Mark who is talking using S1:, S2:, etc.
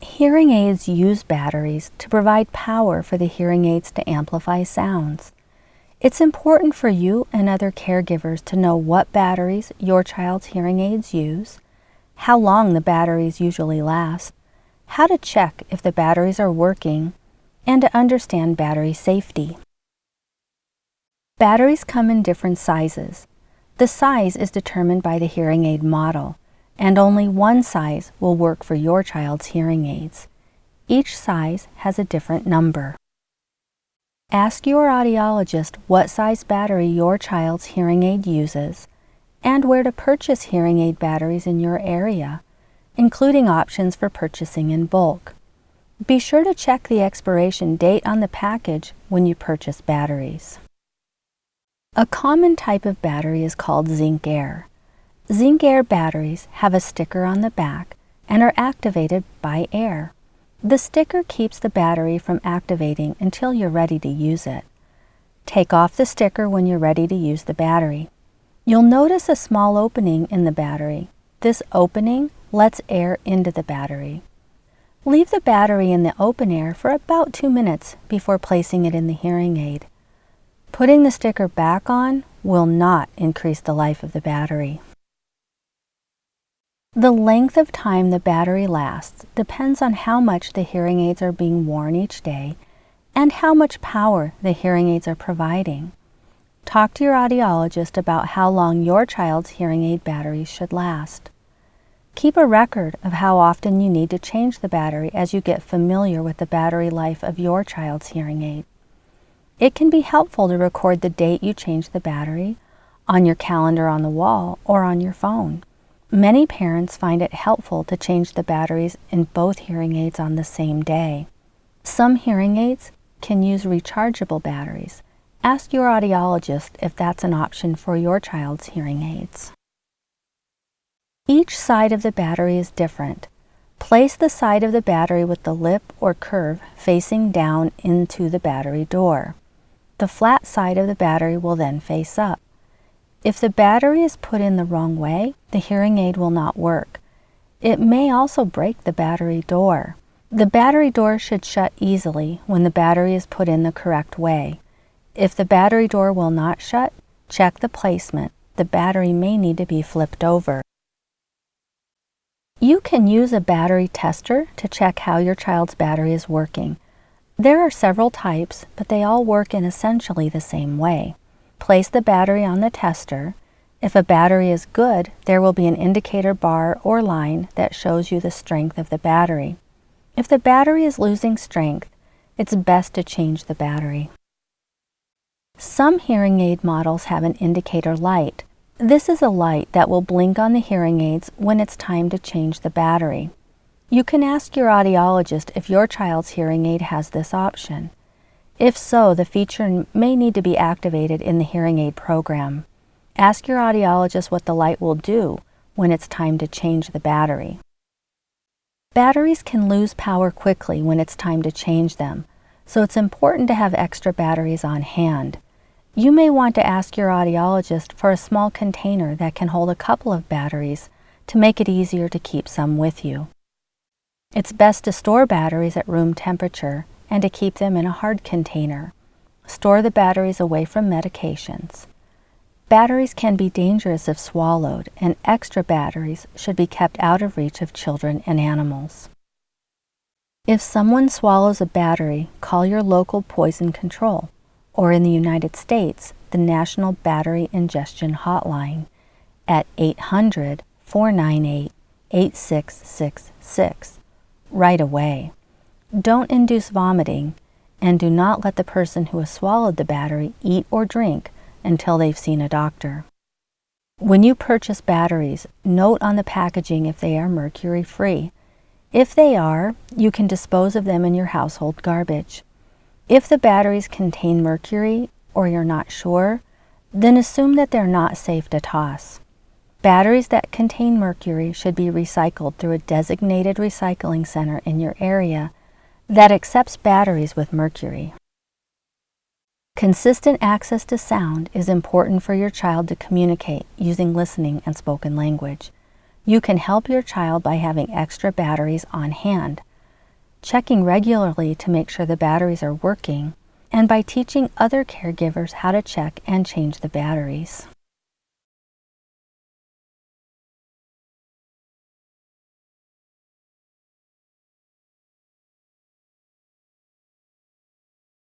S1: Hearing aids use batteries to provide power for the hearing aids to amplify sounds. It's important for you and other caregivers to know what batteries your child's hearing aids use, how long the batteries usually last, how to check if the batteries are working, and to understand battery safety. Batteries come in different sizes. The size is determined by the hearing aid model, and only one size will work for your child's hearing aids. Each size has a different number. Ask your audiologist what size battery your child's hearing aid uses and where to purchase hearing aid batteries in your area, including options for purchasing in bulk. Be sure to check the expiration date on the package when you purchase batteries. A common type of battery is called Zinc Air. Zinc Air batteries have a sticker on the back and are activated by air. The sticker keeps the battery from activating until you're ready to use it. Take off the sticker when you're ready to use the battery. You'll notice a small opening in the battery. This opening lets air into the battery. Leave the battery in the open air for about 2 minutes before placing it in the hearing aid. Putting the sticker back on will not increase the life of the battery. The length of time the battery lasts depends on how much the hearing aids are being worn each day and how much power the hearing aids are providing. Talk to your audiologist about how long your child's hearing aid batteries should last. Keep a record of how often you need to change the battery as you get familiar with the battery life of your child's hearing aid. It can be helpful to record the date you change the battery on your calendar on the wall or on your phone. Many parents find it helpful to change the batteries in both hearing aids on the same day. Some hearing aids can use rechargeable batteries. Ask your audiologist if that's an option for your child's hearing aids. Each side of the battery is different. Place the side of the battery with the lip or curve facing down into the battery door. The flat side of the battery will then face up. If the battery is put in the wrong way, the hearing aid will not work. It may also break the battery door. The battery door should shut easily when the battery is put in the correct way. If the battery door will not shut, check the placement. The battery may need to be flipped over. You can use a battery tester to check how your child's battery is working. There are several types, but they all work in essentially the same way. Place the battery on the tester. If a battery is good, there will be an indicator bar or line that shows you the strength of the battery. If the battery is losing strength, it's best to change the battery. Some hearing aid models have an indicator light. This is a light that will blink on the hearing aids when it's time to change the battery. You can ask your audiologist if your child's hearing aid has this option. If so, the feature may need to be activated in the hearing aid program. Ask your audiologist what the light will do when it's time to change the battery. Batteries can lose power quickly when it's time to change them, so it's important to have extra batteries on hand. You may want to ask your audiologist for a small container that can hold a couple of batteries to make it easier to keep some with you. It's best to store batteries at room temperature and to keep them in a hard container. Store the batteries away from medications. Batteries can be dangerous if swallowed, and extra batteries should be kept out of reach of children and animals. If someone swallows a battery, call your local poison control, or in the United States, the National Battery Ingestion Hotline at 800-498-8666 right away. Don't induce vomiting, and do not let the person who has swallowed the battery eat or drink until they've seen a doctor. When you purchase batteries, note on the packaging if they are mercury-free. If they are, you can dispose of them in your household garbage. If the batteries contain mercury, or you're not sure, then assume that they're not safe to toss. Batteries that contain mercury should be recycled through a designated recycling center in your area that accepts batteries with mercury. Consistent access to sound is important for your child to communicate using listening and spoken language. You can help your child by having extra batteries on hand. checking regularly to make sure the batteries are working, and by teaching other caregivers how to check and change the batteries.